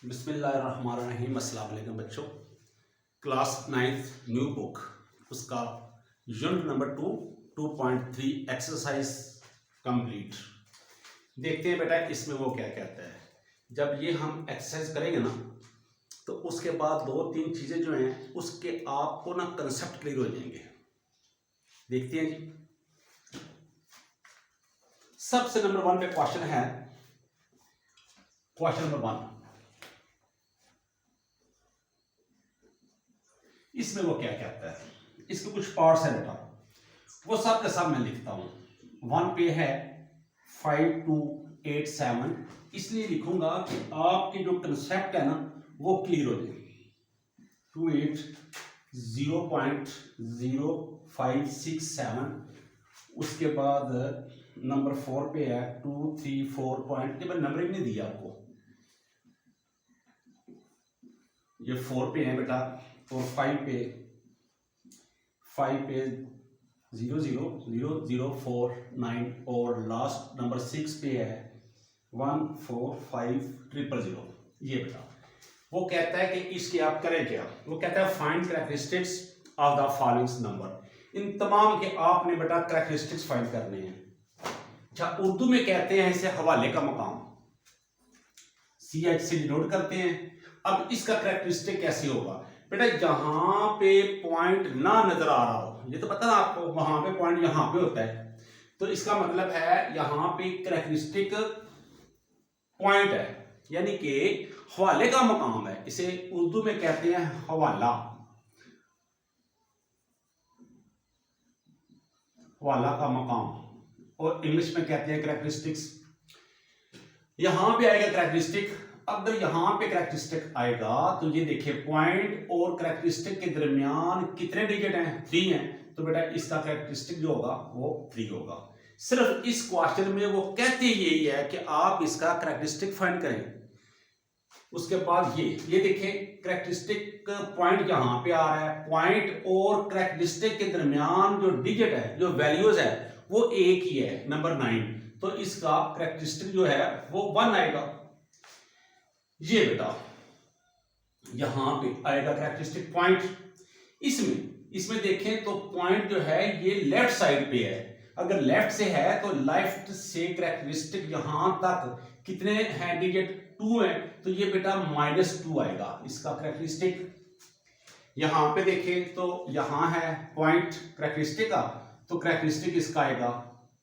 बिस्मिल्लाहिर्रहमानिर्रहीम। अस्सलाम वालेकुम बच्चों। क्लास 9th न्यू बुक उसका यूनिट नंबर 2.3 एक्सरसाइज कंप्लीट। देखते हैं बेटा इसमें वो क्या कहता है। जब ये हम एक्सरसाइज करेंगे ना तो उसके बाद दो तीन चीज़ें जो हैं उसके आपको ना कंसेप्ट क्लियर हो जाएंगे। देखते हैं जी। सबसे नंबर 1 पे क्वेश्चन है। क्वेश्चन नंबर 1 इसमें वो क्या कहता है, इसके कुछ पार्ट्स है बेटा, वो सब के सब मैं लिखता हूं। 1 पे है 5287, इसलिए लिखूंगा कि आपके जो कंसेप्ट है ना वो क्लियर हो जाए। 280.0567, उसके बाद नंबर 4 पे है 234 पॉइंट, ये मैंने नंबरिंग नहीं दिया आपको, ये 4 पे है बेटा, और 5 पे 0000049, और लास्ट नंबर 6 पे है 145000। ये बेटा वो कहता है कि इसके आप करें क्या, वो कहता है find characteristics of the following number. इन तमाम के आपने बेटा कैरेक्टरिस्टिक्स फाइंड करने हैं। अच्छा, उर्दू में कहते हैं इसे हवाले का मकाम, CH से डिनोट करते हैं। अब इसका कैरेक्टरिस्टिक कैसे होगा बेटा, जहां पे पॉइंट ना नजर आ रहा हो, ये तो पता ना आपको, वहां पे पॉइंट यहां पे होता है, तो इसका मतलब है यहां पे कैरेक्टरिस्टिक पॉइंट है, यानी कि हवाले का मकाम है। इसे उर्दू में कहते हैं हवाला, हवाला का मकाम, और इंग्लिश में कहते हैं कैरेक्टरिस्टिक्स। यहां पे आएगा कैरेक्टरिस्टिक। अगर यहां पे कैरेक्टरिस्टिक आएगा तो ये देखिए पॉइंट और कैरेक्टरिस्टिक के दरमियान कितने डिजिट हैं, 3 हैं, तो बेटा इसका कैरेक्टरिस्टिक जो होगा वो 3 होगा। सिर्फ इस क्वेश्चन में वो कहते यही है कि आप इसका कैरेक्टरिस्टिक फाइंड करें। उसके बाद ये देखें कैरेक्टरिस्टिक पॉइंट यहां पे आ रहा है, पॉइंट और कैरेक्टरिस्टिक के दरमियान जो डिजिट है, जो वैल्यूज है, वो एक ही है, नंबर 9, तो इसका कैरेक्टरिस्टिक जो है वो 1 आएगा। ये बेटा यहां पे आएगा कैरेक्टरिस्टिक पॉइंट। इसमें देखें तो पॉइंट जो है ये लेफ्ट साइड पे है। अगर लेफ्ट से है तो लेफ्ट से कैरेक्टरिस्टिक यहां तक कितने हैं डिजिट, 2 है, तो ये बेटा -2 आएगा इसका कैरेक्टरिस्टिक। यहां पे देखें तो यहां है पॉइंट कैरेक्टरिस्टिक का, तो कैरेक्टरिस्टिक इसका आएगा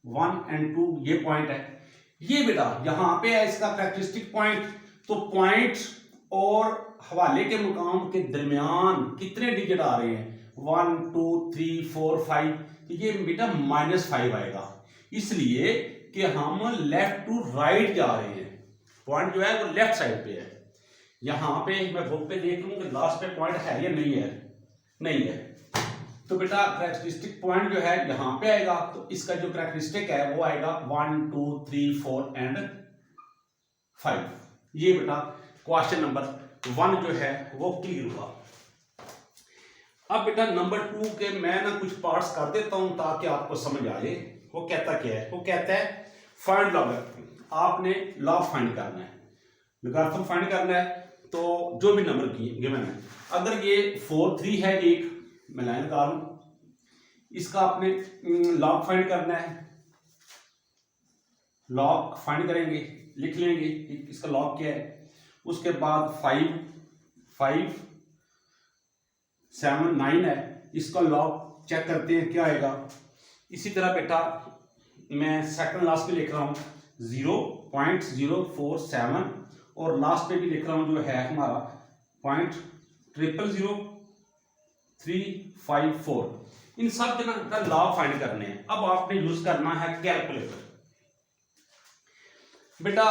1 और 2, ये पॉइंट है। ये बेटा यहां पे है इसका कैरेक्टरिस्टिक पॉइंट, तो पॉइंट और हवाले के मुकाम के दरमियान कितने डिजिट आ रहे हैं, 1 2 3 4 5, तो ये बेटा -5 आएगा, इसलिए कि हम लेफ्ट टू राइट जा रहे हैं। पॉइंट जो है वो लेफ्ट साइड पे है। यहां पे मैं बुक पे देख लूं कि लास्ट पे पॉइंट है या नहीं है, नहीं है, तो बेटा कैरेक्टरिस्टिक पॉइंट जो है यहां पे आएगा, तो इसका जो कैरेक्टरिस्टिक है वो आएगा 1 2 3 4 और 5। ये बेटा क्वेश्चन नंबर 1 जो है वो क्लियर हुआ। अब बेटा नंबर 2 के मैं ना कुछ पार्ट्स कर देता हूं ताकि आपको समझ आ जाए। वो कहता क्या है, वो कहता है फाइंड लॉगरिथम। आपने लॉग फाइंड करना है, लॉगरिथम फाइंड करना है, तो जो भी नंबर गिवन है, अगर ये 4 3 है, एक मैं लाइन लगा लूं, इसका आपने लॉग फाइंड करना है। लॉग फाइंड करेंगे, लिख लेंगे इसका लॉग क्या है। उसके बाद 5 5 7 9 है, इसका लॉग चेक करते हैं क्या आएगा। इसी तरह बेटा मैं सेकंड लास्ट पे लिख रहा हूं 0.047, और लास्ट पे भी लिख रहा हूं जो है हमारा 0.00354। इन सब के ना लॉग फाइंड करने हैं। अब आपने यूज करना है कैलकुलेटर। बेटा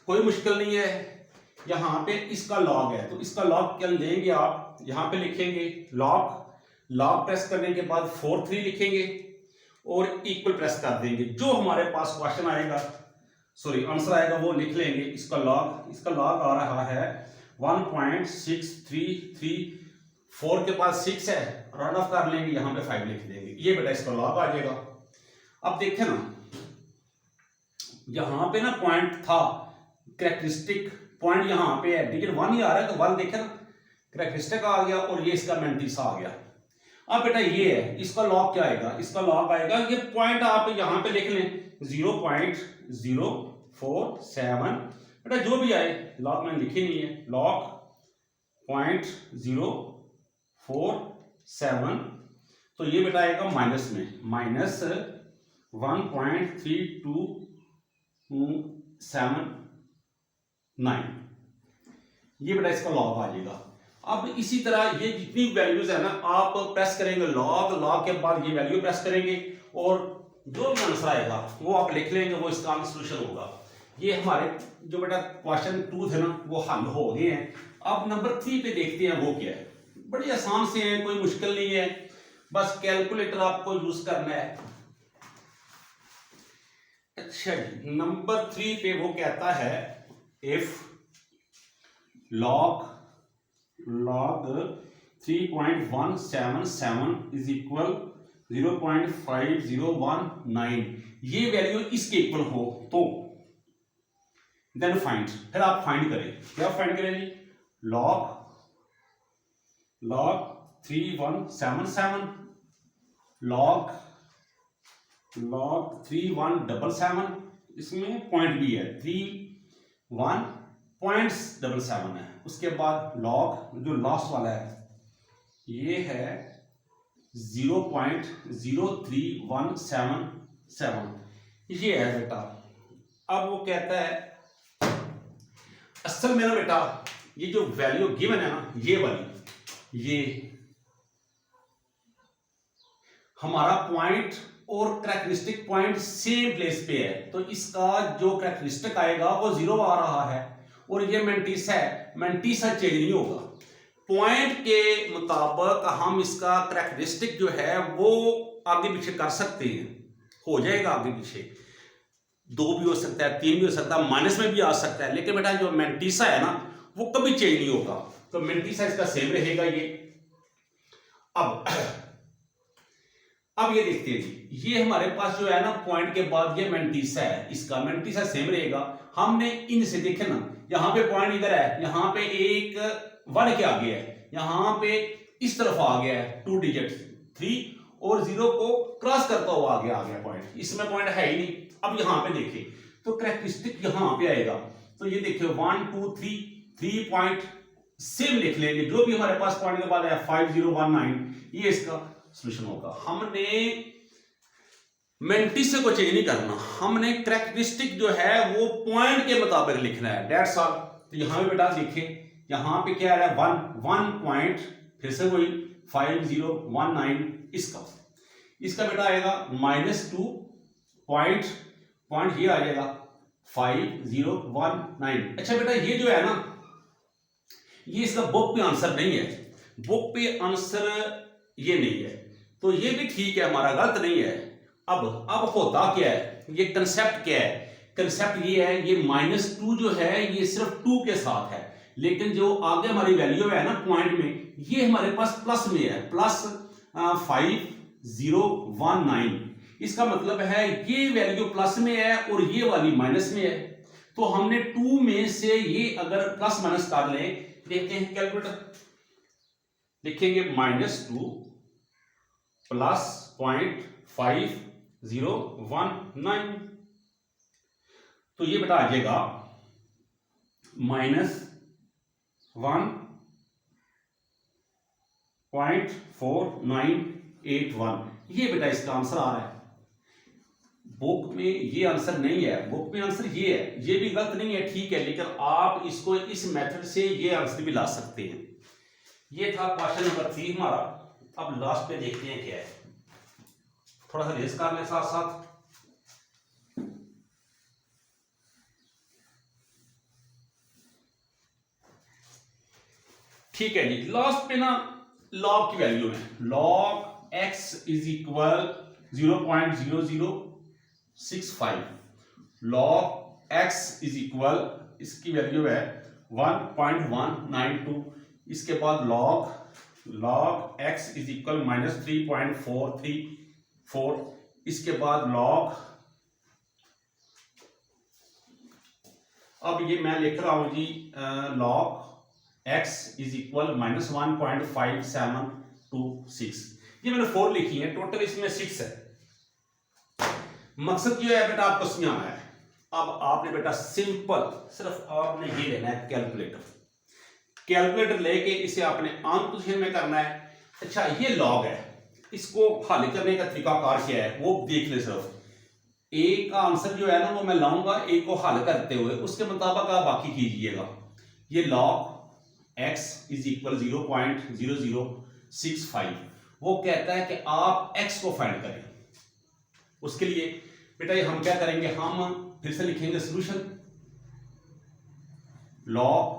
कोई मुश्किल नहीं है, यहां पे इसका लॉग है, तो इसका लॉग क्या लेंगे आप, यहां पे लिखेंगे लॉग प्रेस करने के बाद 4 3 लिखेंगे और इक्वल प्रेस कर देंगे। जो हमारे पास क्वेश्चन आएगा, सॉरी आंसर आएगा, वो लिख लेंगे। इसका लॉग आ रहा है 1.6334 के पास 6 है, राउंड ऑफ कर लेंगे, यहां पे 5 लिख देंगे। ये बेटा इसका लॉग आ जाएगा। अब देखें ना, यहां पे ना पॉइंट था कैरेक्टरिस्टिक पॉइंट यहाँ पे है, डिजिट 1 ही आ रहा है, तो 1 देखे ना, करैक्टरिस्टिक आ गया और ये इसका मैंटीसा आ गया। अब बेटा ये है, इसका लॉग क्या आएगा, इसका लॉग आएगा, ये पॉइंट आप यहाँ पे लिख लें 0.047, बेटा जो भी आए, लॉग मैंने लिखी नहीं है, लॉग 0.047, तो ये बेटा आएगा माइनस में, माइनस 1.3279, ये बेटा इसका लॉग आ जाएगा। अब इसी तरह ये जितनी वैल्यूज है ना, आप प्रेस करेंगे लॉग, लॉग के बाद ये वैल्यू प्रेस करेंगे और जो भी आंसर आएगा वो आप लिख लेंगे, वो इसका सोल्यूशन होगा। ये हमारे जो बेटा क्वेश्चन 2 थे ना, वो हल हो गए हैं। अब नंबर 3 पे देखते हैं वो क्या है। बड़ी आसान से है, कोई मुश्किल नहीं है, बस कैलकुलेटर आपको यूज करना है। अच्छा जी, नंबर 3 पे वो कहता है इफ log 3.177 इज इक्वल 0.5019, ये वैल्यू इसके इक्वल हो तो देन फाइंड, फिर आप फाइंड करें, क्या फाइंड करें जी, log 3177 log 3177, इसमें पॉइंट भी है 31.77 है, उसके बाद लॉग जो लास्ट वाला है ये है 0.03177, ये है बेटा। अब वो कहता है असल में ना बेटा, ये जो वैल्यू गिवन है ना, ये वाली, ये हमारा पॉइंट और करैक्टरिस्टिक पॉइंट सेम प्लेस पे है, तो इसका जो करैक्टरिस्टिक आएगा वो 0 आ रहा है, और ये मैंटीसा है, मैंटीसा चेंज नहीं होगा। पॉइंट के मुताबिक हम इसका करैक्टरिस्टिक जो है वो आगे पीछे कर सकते हैं, हो जाएगा आगे पीछे, 2 भी हो सकता है, 3 भी हो सकता है, माइनस में भी आ सकता है, लेकिन बेटा जो मैंटीसा है ना वो कभी चेंज नहीं होगा, तो मैंटीसा इसका सेम रहेगा ये। अब ये देखते हैं जी, ये हमारे पास जो है ना पॉइंट के बाद ये मैंटीसा है, इसका मैंटीसा सेम रहेगा। हमने इनसे देखे ना, यहाँ पे पॉइंट इधर है, यहाँ पे एक 1 के आगे है, यहाँ पे इस तरफ आ गया है 2 डिजिट 3 और 0 को क्रॉस करता हुआ आगे आ गया पॉइंट, इसमें पॉइंट है ही नहीं। अब यहाँ पे देखिए तो करैक्टरिस्टिक यहाँ पे आएगा, तो ये देखिए 1 2 3 पॉइंट सेम लिख लेंगे, जो भी हमारे पास पॉइंट के बाद है 5019, ये इसका सॉल्यूशन होगा। हमने मैंटीसा को चेंज नहीं करना, हमने करैक्टरिस्टिक जो है वो पॉइंट के मुताबिक लिखना है, दैट्स ऑल। तो यहां पे बेटा देखें, यहां पे क्या है 1 पॉइंट, फिर से वही 5019, इसका बेटा आएगा -2 पॉइंट ये आ जाएगा 5019। अच्छा बेटा ये जो है ना, ये इसका बुक पे आंसर नहीं है, बुक पे आंसर ये नहीं है, तो ये भी ठीक है, हमारा गलत नहीं है। अब होता क्या है, ये कंसेप्ट क्या है, कंसेप्ट ये है, ये -2 जो है ये सिर्फ 2 के साथ है, लेकिन जो आगे हमारी वैल्यू है ना पॉइंट में, ये हमारे पास प्लस में है, +5019, इसका मतलब है ये वैल्यू प्लस में है और ये वाली माइनस में है, तो हमने 2 में से ये अगर प्लस माइनस कर लें, देखते हैं कैलकुलेटर, लिखेंगे -2 प्लस 0.5019, तो ये बेटा आ जाएगा -1.4981, ये बेटा इसका आंसर आ रहा है। बुक में ये आंसर नहीं है, बुक में आंसर ये है, ये भी गलत नहीं है, ठीक है, लेकिन आप इसको इस मेथड से ये आंसर भी ला सकते हैं। ये था क्वेश्चन नंबर 3 हमारा। अब लास्ट पे देखते हैं क्या है, थोड़ा सा रेस कर लें साथ साथ। ठीक है जी, लास्ट पे ना लॉग की वैल्यू है, log x is equal 0.0065, log x is equal, इसकी वैल्यू है 1.192, इसके बाद log x इज इक्वल -3.434, इसके बाद log अब ये मैं लिख रहा हूं जी log x इज इक्वल -1.5726। ये मैंने 4 लिखी है, टोटल इसमें 6 है। मकसद क्या है बेटा, आपको समझाना है। अब आपने बेटा सिंपल सिर्फ आपने ये लेना है कैलकुलेटर लेके इसे आपने अंत में करना है। अच्छा ये लॉग है, इसको हल करने का तरीकाकार क्या है वो देख ले। सिर्फ ए का आंसर जो है ना वो मैं लाऊंगा ए को हल करते हुए, उसके मुताबिक आप बाकी कीजिएगा। ये log x इज इक्वल 0.0065 वो कहता है कि आप x को फाइंड करें। उसके लिए बेटा ये हम क्या करेंगे, हम फिर से लिखेंगे solution log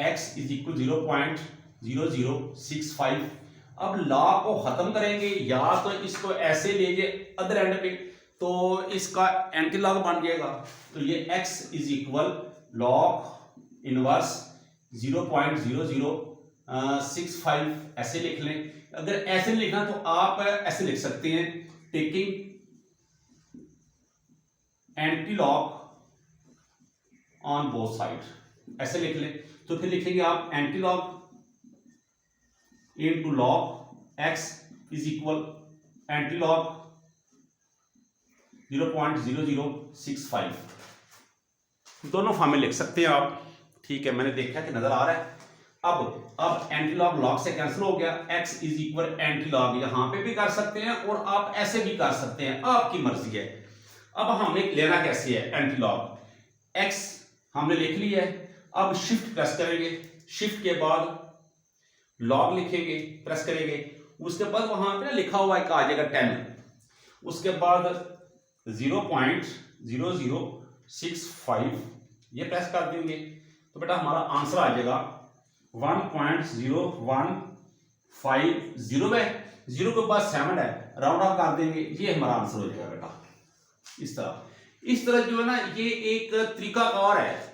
x is equal 0.0065। अब log को खत्म करेंगे, या तो इसको ऐसे लीजिए अदर एंड पे तो इसका एंटी लॉग बन जाएगा। तो ये x is equal log inverse 0.0065 ऐसे लिख लें। अगर ऐसे लिखना तो आप ऐसे लिख सकते हैं, taking anti log on both side, ऐसे लिख लें। तो फिर लिखेंगे आप anti log into log x is equal anti log 0.0065। दोनों फॉर्म में लिख सकते हैं आप, ठीक है। मैंने देखा कि नजर आ रहा है। अब एंटी लॉग से कैंसिल हो गया, x is equal anti log यहां पे भी कर सकते हैं और आप ऐसे भी कर सकते हैं, आपकी मर्जी है। अब हमें लेना कैसे है एंटी लॉग, x हमने लिख लिया है। अब शिफ्ट प्रेस करेंगे, शिफ्ट के बाद लॉग लिखेंगे, प्रेस करेंगे, उसके बाद वहां पे लिखा हुआ एक आ जाएगा 10, उसके बाद 0.0065 ये प्रेस कर देंगे तो बेटा हमारा आंसर आ जाएगा 1.0150 है। 0 के बाद 7 है, राउंड ऑफ कर देंगे, ये हमारा आंसर हो जाएगा बेटा। इस तरह जो है ना, ये एक तरीका और है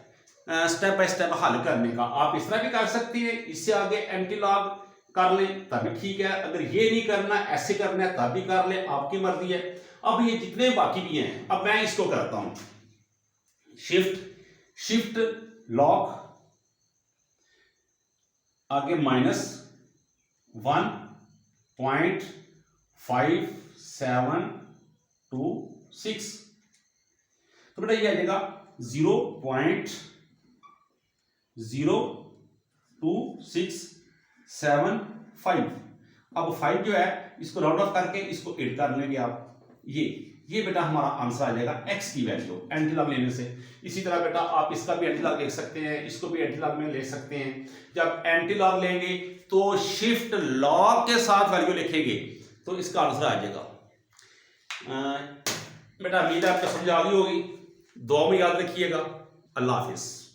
स्टेप बाय स्टेप हल करने का। आप इस तरह भी कर सकते हैं, इससे आगे एंटी लॉग कर लें तभी ठीक है। अगर ये नहीं करना, ऐसे करना है तब भी कर लें, आपकी मर्जी है। अब ये जितने बाकी भी हैं, अब मैं इसको करता हूं शिफ्ट लॉग आगे -1.5726 तो बेटा ये आ जाएगा 0.02675। अब 5 जो है इसको राउंड ऑफ करके इसको 8 कर लेंगे आप। ये बेटा हमारा आंसर आ जाएगा x की वैल्यू एंटी लॉग लेने से। इसी तरह बेटा आप इसका भी एंटी लॉग ले सकते हैं, इसको भी एंटी लॉग में ले सकते हैं। जब एंटी लॉग लेंगे तो शिफ्ट लॉग के साथ वैल्यू लिखेंगे तो इसका आंसर आ जाएगा। बेटा उम्मीद है आपको समझ आ गई होगी, दुआ में याद रखिएगा। अल्लाह हाफिज।